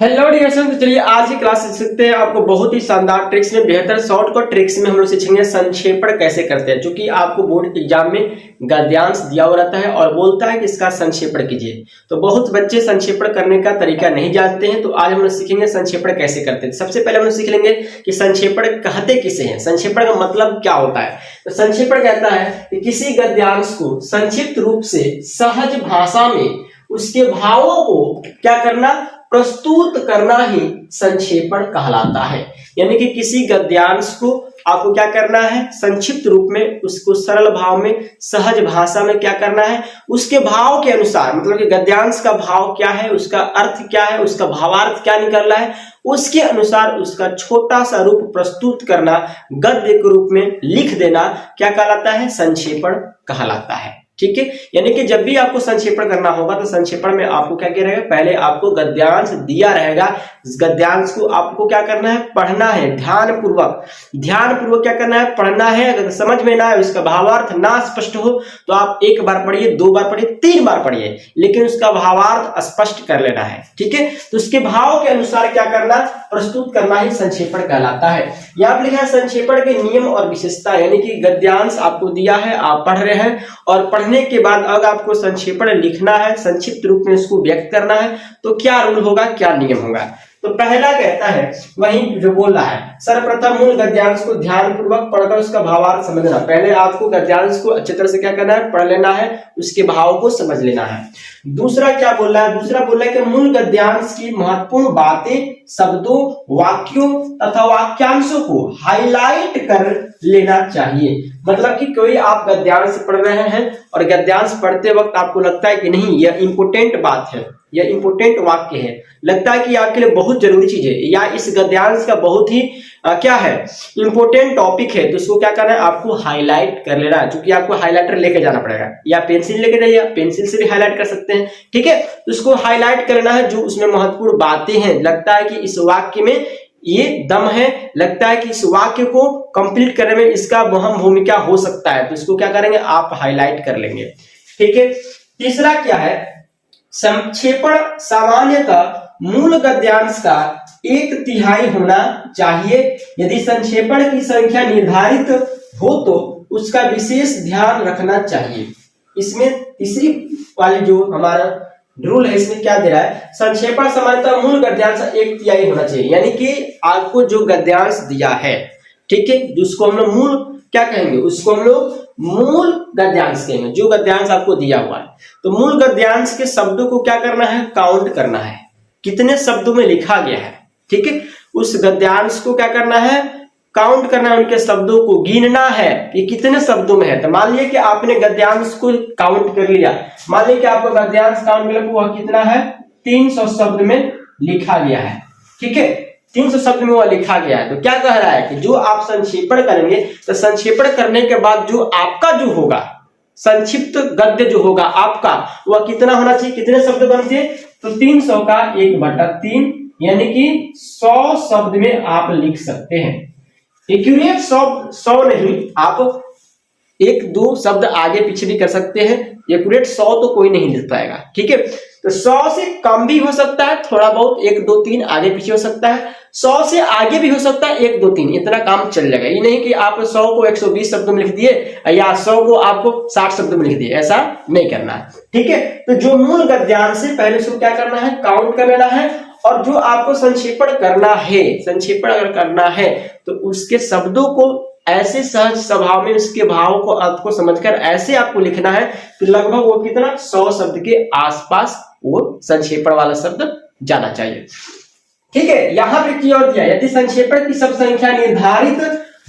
Hello dear student, तो चलिए आज की क्लास सीखते हैं। आपको बहुत ही शानदार ट्रिक्स में बेहतर शॉर्टकट ट्रिक्स में हम लोग सीखेंगे संक्षेपण कैसे करते हैं। क्योंकि आपको बोर्ड एग्जाम में गद्यांश दिया हुआ रहता है और बोलता है कि इसका संक्षेपण कीजिए, तो बहुत बच्चे संक्षेपण करने का तरीका नहीं जानते हैं। तो आज हम लोग सीखेंगे संक्षेपण कैसे करते हैं। सबसे पहले हम लोग सीख लेंगे कि संक्षेपण कहते किसे हैं, संक्षेपण का मतलब क्या होता है। तो संक्षेपण कहता है कि किसी गद्यांश को संक्षिप्त रूप से सहज भाषा में उसके भावों को क्या करना, प्रस्तुत करना ही संक्षेपण कहलाता है। यानी कि किसी गद्यांश को आपको क्या करना है, संक्षिप्त रूप में उसको सरल भाव में सहज भाषा में क्या करना है, उसके भाव के अनुसार, मतलब कि गद्यांश का भाव क्या है, उसका अर्थ क्या है, उसका भावार्थ क्या निकल रहा है, उसके अनुसार उसका छोटा सा रूप प्रस्तुत करना, गद्य के रूप में लिख देना क्या कहलाता है, संक्षेपण कहलाता है। ठीक है, यानी कि जब भी आपको संक्षेपण करना होगा तो संक्षेपण में आपको क्या किया रहेगा, पहले आपको गद्यांश दिया रहेगा। इस गद्यांश को आपको क्या करना है, पढ़ना है ध्यान पूर्वक क्या करना है, पढ़ना है। अगर समझ में ना आए, उसका भावार्थ ना स्पष्ट हो तो आप एक बार पढ़िए, दो बार पढ़िए, तीन बार पढ़िए, लेकिन उसका भावार्थ स्पष्ट कर लेना है। ठीक है, तो उसके भाव के अनुसार क्या करना, प्रस्तुत करना ही संक्षेपण कहलाता है। यहाँ पर लिखा है संक्षेपण के नियम और विशेषता, यानी कि गद्यांश आपको दिया है, आप पढ़ रहे हैं और पढ़ने के बाद अगर आपको संक्षेपण लिखना है, संक्षिप्त रूप में इसको व्यक्त करना है, तो क्या रूल होगा, क्या नियम होगा। तो पहला कहता है, वही जो बोल रहा है, सर्वप्रथम मूल गद्यांश को ध्यान पूर्वक पढ़कर उसका भावार्थ समझना। पहले आपको गद्यांश को अच्छी तरह से क्या करना है, पढ़ लेना है, उसके भाव को समझ लेना है। दूसरा क्या बोल रहा है, दूसरा बोल रहा है कि मूल गद्यांश की महत्वपूर्ण बातें, शब्दों, वाक्यों तथा वाक्यांशों को हाईलाइट कर लेना चाहिए। मतलब कि कोई आप गद्यांश पढ़ रहे हैं और गद्यांश पढ़ते वक्त आपको लगता है कि नहीं यह इंपोर्टेंट बात है, यह इंपोर्टेंट वाक्य है, लगता है कि आपके लिए बहुत जरूरी चीज है, या इस गद्यांश का बहुत ही क्या है, इंपोर्टेंट टॉपिक है, तो उसको क्या करना है, आपको हाईलाइट कर लेना है। क्योंकि आपको हाईलाइटर लेके जाना पड़ेगा, या पेंसिल लेके जाइए, पेंसिल से भी हाईलाइट कर सकते हैं। ठीक है, तो उसको हाईलाइट करना है, जो उसमें महत्वपूर्ण बातें हैं, लगता है कि इस वाक्य में ये दम है, लगता है कि इस वाक्य को कंप्लीट करने में इसका अहम भूमिका हो सकता है, तो इसको क्या करेंगे, आप हाईलाइट कर लेंगे। ठीक है, तीसरा क्या है, संक्षेपण सामान्यतः मूल गद्यांश का 1/3 होना चाहिए। यदि संक्षेपण की संख्या निर्धारित हो तो उसका विशेष ध्यान रखना चाहिए। इसमें तीसरी वाली जो हमारा रूल है, इसमें क्या दे रहा है, संक्षेपण सामान्यतः मूल गद्यांश 1/3 होना चाहिए। यानी कि आपको जो गद्यांश दिया है, ठीक है, जिसको हम लोग मूल क्या कहेंगे, उसको हम लोग मूल गद्यांश कहेंगे, जो गद्यांश आपको दिया हुआ है। तो मूल गद्यांश के शब्दों को क्या करना है, काउंट करना है, कितने शब्दों में लिखा गया है। ठीक है, उस गद्यांश को क्या करना है, काउंट करना है, उनके शब्दों को गिनना है कि कितने शब्दों में है। तो मान लिया कि आपने गद्यांश को काउंट कर लिया, मान लिया कि आपको गद्यांश काउंट कर वह कितना है, 300 शब्द में लिखा गया है। ठीक है, 300 शब्द में वह लिखा गया है। तो क्या कह रहा है कि जो आप संक्षेपण करेंगे, तो संक्षेपण करने के बाद जो आपका जो होगा, संक्षिप्त गद्य जो होगा आपका, वह कितना होना चाहिए, कितने शब्द बनते, तो 300 का 1/3, यानी कि 100 शब्द में आप लिख सकते हैं। एक्यूरेट 100 नहीं, आप 1-2 शब्द आगे पीछे भी कर सकते हैं, एक्यूरेट 100 तो कोई नहीं लिख पाएगा। ठीक है, तो 100 से कम भी हो सकता है, थोड़ा बहुत 1-2-3 आगे पीछे हो सकता है, 100 से आगे भी हो सकता है 1-2-3, इतना काम चल जाएगा। ये नहीं कि आप 100 को 120 शब्दों में लिख दिए या 100 को आपको 60 शब्दों में लिख दिए, ऐसा नहीं करना है। ठीक है, तो जो मूल गद्यांश से पहले उसको क्या करना है, काउंट कर लेना है, और जो आपको संक्षेपण करना है, संक्षेपण अगर करना है तो उसके शब्दों को ऐसे सहज स्वभाव में, उसके भाव को, अर्थ को समझकर ऐसे आपको लिखना है कि लगभग वो कितना 100 शब्द के आसपास वो संक्षेपण वाला शब्द जाना चाहिए। ठीक है, यहां पे की और दिया, यदि संक्षेपण की शब्द संख्या निर्धारित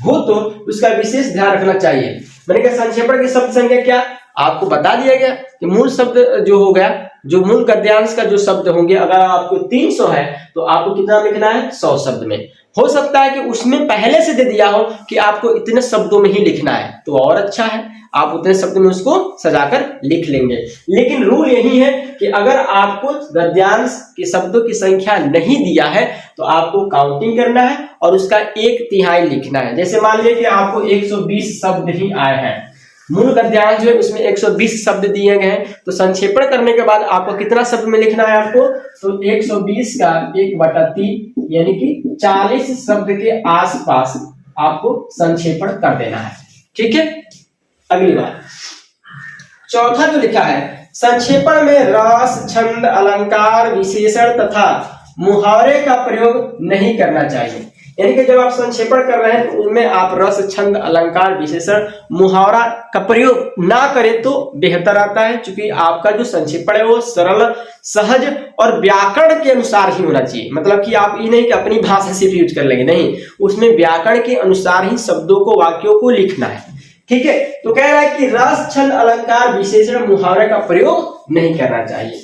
हो तो उसका विशेष ध्यान रखना चाहिए। मैंने कहा संक्षेपण की शब्द संख्या क्या, आपको बता दिया गया कि मूल शब्द जो हो गया, जो मूल गद्यांश का जो शब्द होंगे, अगर आपको 300 है तो आपको कितना लिखना है, 100 शब्द में। हो सकता है कि उसमें पहले से दे दिया हो कि आपको इतने शब्दों में ही लिखना है, तो और अच्छा है, आप उतने शब्द में उसको सजाकर लिख लेंगे। लेकिन रूल यही है कि अगर आपको गद्यांश के शब्दों की संख्या नहीं दिया है तो आपको काउंटिंग करना है और उसका 1/3 लिखना है। जैसे मान लीजिए कि आपको 120 शब्द ही आए हैं, मूल गद्यांश जो है उसमें 120 शब्द दिए गए हैं, तो संक्षेपण करने के बाद आपको कितना शब्द में लिखना है आपको, तो 120 का 1/3 यानी कि 40 शब्द के आसपास आपको संक्षेपण कर देना है। ठीक है, अगली बात चौथा जो लिखा है, संक्षेपण में रस, छंद, अलंकार, विशेषण तथा मुहावरे का प्रयोग नहीं करना चाहिए। यानी कि जब आप संक्षेपण कर रहे हैं तो उनमें आप रस, छंद, अलंकार, विशेषण, मुहावरा का प्रयोग ना करें तो बेहतर आता है, क्योंकि आपका जो संक्षेपण है वो सरल, सहज और व्याकरण के अनुसार ही होना चाहिए। मतलब कि आप ये नहीं कि अपनी भाषा से यूज कर लेंगे, नहीं, उसमें व्याकरण के अनुसार ही शब्दों को, वाक्यों को लिखना है। ठीक है, तो कह रहा है कि रस, छंद, अलंकार, विशेषण, मुहावरे का प्रयोग नहीं करना चाहिए।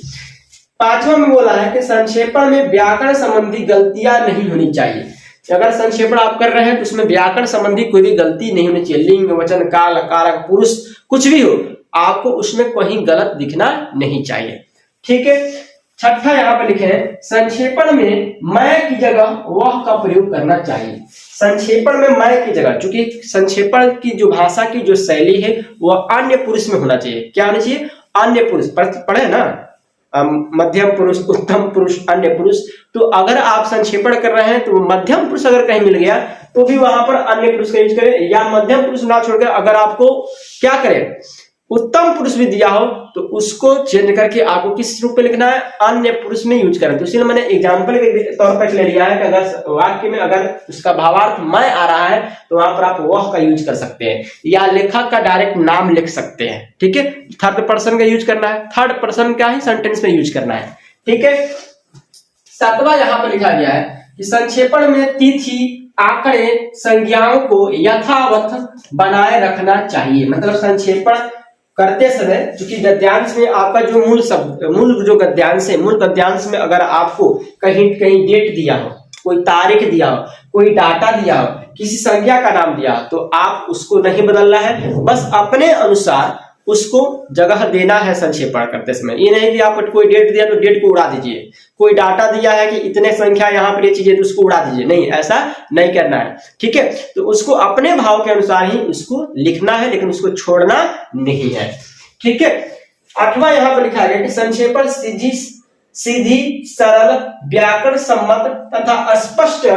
पांचवा में बोला है कि संक्षेपण में व्याकरण संबंधी गलतियां नहीं होनी चाहिए। अगर संक्षेपण आप कर रहे हैं तो उसमें व्याकरण संबंधी कोई भी गलती नहीं होनी चाहिए। लिंग, वचन, काल, कारक, पुरुष कुछ भी हो, आपको उसमें कहीं गलत दिखना नहीं चाहिए। ठीक है, छठा यहाँ पे लिखे हैं, संक्षेपण में मैं की जगह वह का प्रयोग करना चाहिए। संक्षेपण में मैं की जगह, चूंकि संक्षेपण की जो भाषा की जो शैली है वह अन्य पुरुष में होना चाहिए। क्या होना चाहिए? अन्य पुरुष। पढ़े ना, मध्यम पुरुष, उत्तम पुरुष, अन्य पुरुष। तो अगर आप संक्षेपण कर रहे हैं तो मध्यम पुरुष अगर कहीं मिल गया तो भी वहां पर अन्य पुरुष का यूज करें, या मध्यम पुरुष ना छोड़कर अगर आपको क्या करें, उत्तम पुरुष भी दिया हो तो उसको चेंज करके आपको किस रूप में लिखना है, अन्य पुरुष में यूज करें। तो इसलिए मैंने एग्जांपल के तौर पर ले लिया है कि अगर वाक्य में अगर उसका भावार्थ मैं आ रहा है तो वहां पर आप वह का यूज कर सकते हैं, या लेखक का डायरेक्ट नाम लिख सकते हैं। ठीक है, थर्ड पर्सन का यूज करना है, थर्ड पर्सन का ही सेंटेंस में यूज करना है। ठीक है, सातवां यहाँ पर लिखा गया है कि संक्षेपण में तिथि, आंकड़े, संज्ञाओं को यथावत बनाए रखना चाहिए। मतलब संक्षेपण करते समय, चूंकि गद्यांश में आपका जो मूल शब्द, मूल जो गद्यांश है, मूल गद्यांश में अगर आपको कहीं कहीं डेट दिया हो, कोई तारीख दिया हो, कोई डाटा दिया हो, किसी संज्ञा का नाम दिया, तो आप उसको नहीं बदलना है, बस अपने अनुसार उसको जगह देना है संक्षेपण करते समय। ये नहीं कि आप कोई डेट दिया तो डेट को उड़ा दीजिए, कोई डाटा दिया है कि इतने संख्या यहाँ पर ये चीजें तो उसको उड़ा दीजिए, नहीं, ऐसा नहीं करना है। ठीक है, तो उसको अपने भाव के अनुसार ही उसको लिखना है, लेकिन उसको छोड़ना नहीं है। ठीक है, आठवां यहाँ पर लिखा गया कि संक्षेपण सीधी, सरल, व्याकरण सम्मत तथा स्पष्ट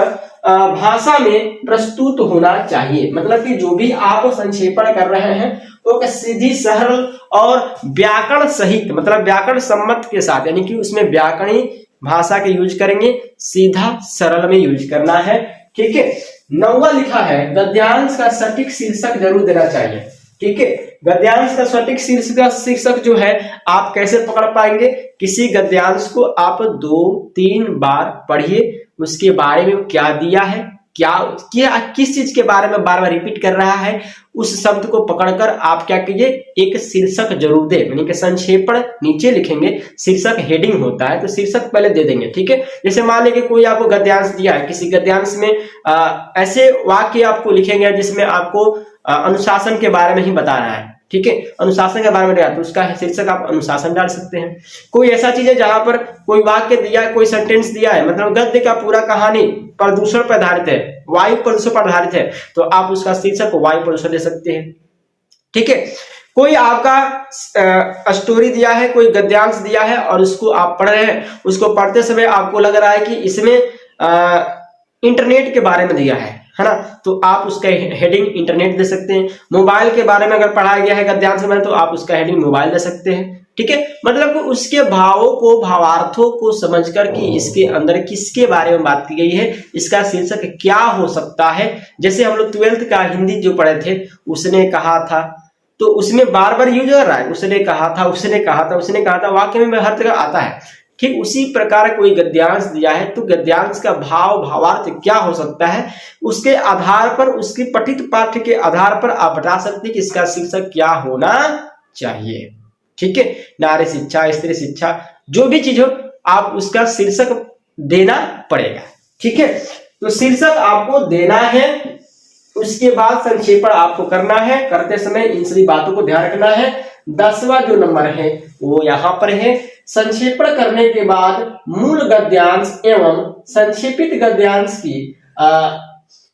भाषा में प्रस्तुत होना चाहिए। मतलब कि जो भी आप संक्षेपण कर रहे हैं तो सीधी, सरल और व्याकरण सहित, मतलब व्याकरण सम्मत के साथ, यानी कि उसमें व्याकरणिक भाषा के यूज करेंगे, सीधा सरल में यूज करना है। ठीक है, नौवां लिखा है गद्यांश का सटीक शीर्षक जरूर देना चाहिए। ठीक है, गद्यांश का सटीक शीर्षक जो है आप कैसे पकड़ पाएंगे, किसी गद्यांश को आप 2-3 बार पढ़िए, उसके बारे में क्या दिया है, क्या किस चीज के बारे में बार बार रिपीट कर रहा है, उस शब्द को पकड़कर आप क्या कीजिए, एक शीर्षक जरूर दे, यानी कि संक्षेपण नीचे लिखेंगे, शीर्षक हेडिंग होता है तो शीर्षक पहले दे देंगे। ठीक है, जैसे मान लीजिए कोई आपको गद्यांश दिया है, किसी गद्यांश में ऐसे वाक्य आपको लिखेंगे जिसमें आपको अनुशासन के बारे में ही बता रहा है। ठीक है, अनुशासन के बारे में तो उसका शीर्षक आप अनुशासन डाल सकते हैं। कोई ऐसा चीज है जहां पर कोई वाक्य दिया है, कोई सेंटेंस दिया है, मतलब गद्य का पूरा कहानी प्रदूषण पर आधारित है, वायु प्रदूषण पर आधारित है, तो आप उसका शीर्षक वायु प्रदूषण दे सकते हैं। ठीक है, कोई आपका स्टोरी दिया है, कोई गद्यांश दिया है और उसको आप पढ़ रहे हैं, उसको पढ़ते समय आपको लग रहा है कि इसमें इंटरनेट के बारे में दिया है ना, तो आप उसका हेडिंग इंटरनेट दे सकते हैं। मोबाइल के बारे में अगर पढ़ाया गया है गद्यांश में तो आप उसका हेडिंग मोबाइल दे सकते हैं। ठीक है, मतलब उसके भावों को, भावार्थों को समझकर कि इसके अंदर किसके बारे में बात की गई है, इसका शीर्षक क्या हो सकता है। जैसे हम लोग 12th का हिंदी जो पढ़े थे, उसने कहा था, तो उसमें बार बार यूज कर रहा है, उसने कहा था, उसने कहा था, उसने कहा था, वाक्य में हर जगह आता है। ठीक उसी प्रकार कोई गद्यांश दिया है तो गद्यांश का भाव, भावार्थ क्या हो सकता है, उसके आधार पर, उसकी पठित पाठ्य के आधार पर आप बता सकते हैं कि इसका शीर्षक क्या होना चाहिए। ठीक है, नारी शिक्षा, स्त्री शिक्षा, जो भी चीज हो आप उसका शीर्षक देना पड़ेगा। ठीक है, तो शीर्षक आपको देना है, उसके बाद संक्षेपण आपको करना है। करते समय इन सभी बातों को ध्यान रखना है। 10वां जो नंबर है वो यहाँ पर है, संक्षेपण करने के बाद मूल गद्यांश एवं संक्षेपित गद्यांश की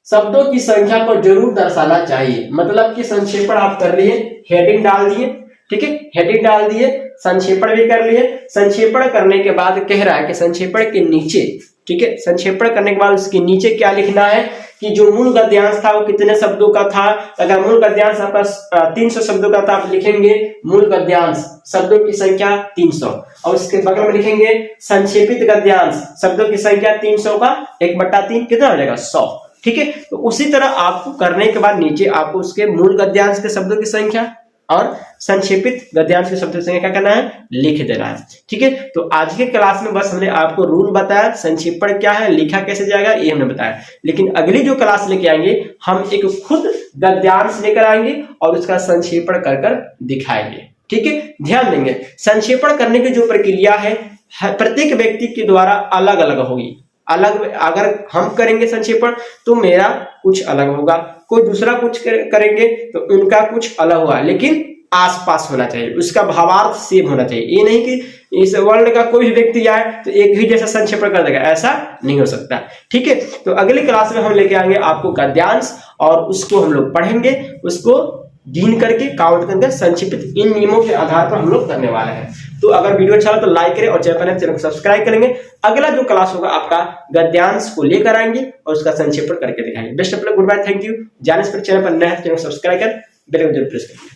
शब्दों की संख्या को जरूर दर्शाना चाहिए। मतलब कि संक्षेपण आप कर लिए, हेडिंग डाल दिए, ठीक है, हेडिंग डाल दिए, संक्षेपण भी कर लिए। संक्षेपण करने के बाद कह रहा है कि संक्षेपण के नीचे, ठीक है, संक्षेपण करने के बाद उसके नीचे क्या लिखना है कि जो मूल गद्यांश था वो कितने शब्दों का था। अगर मूल गद्यांश आपका 300 शब्दों का था, आप लिखेंगे मूल गद्यांश शब्दों की संख्या 300, और उसके बगल में लिखेंगे संक्षेपित गद्यांश शब्दों की संख्या 300 का 1/3 कितना हो जाएगा 100, ठीक है। तो उसी तरह आपको करने के बाद नीचे आपको उसके मूल गद्यांश के शब्दों की संख्या और संक्षेपित गद्यांश के शब्दों की संख्या क्या करना है, लिख देना है, ठीक है। तो आज के क्लास में बस हमने आपको रूल बताया, संक्षेपण क्या है, लिखा कैसे जाएगा ये हमने बताया। लेकिन अगली जो क्लास लेके आएंगे हम एक खुद गद्यांश लेकर आएंगे और उसका संक्षेपण कर कर दिखाएंगे, ठीक है। ध्यान देंगे संक्षेपण करने की जो प्रक्रिया है प्रत्येक व्यक्ति के द्वारा अलग अलग होगी। अलग अगर हम करेंगे संक्षेपण तो मेरा कुछ अलग होगा, कोई दूसरा कुछ करेंगे तो उनका कुछ अलग होगा, लेकिन आसपास होना चाहिए, उसका भावार्थ सेम होना चाहिए। ये नहीं कि इस वर्ल्ड का कोई भी व्यक्ति आए तो एक ही जैसा संक्षेपण कर देगा, ऐसा नहीं हो सकता, ठीक है। तो अगली क्लास में हम लेके आएंगे आपको गद्यांश और उसको हम लोग पढ़ेंगे, उसको गिन करके काउंट करके संक्षेपित इन नियमों के आधार पर हम लोग करने वाले हैं। तो अगर वीडियो अच्छा लगा तो लाइक करें और चैनल को सब्सक्राइब करेंगे। अगला जो क्लास होगा आपका गद्यांश को लेकर आएंगे और उसका संक्षेपण करके दिखाएंगे। Best of luck, good bye, thank you. जाने से चैनल पर नया चैनल सब्सक्राइब कर बेल आइकन जरूर प्रेस करिए।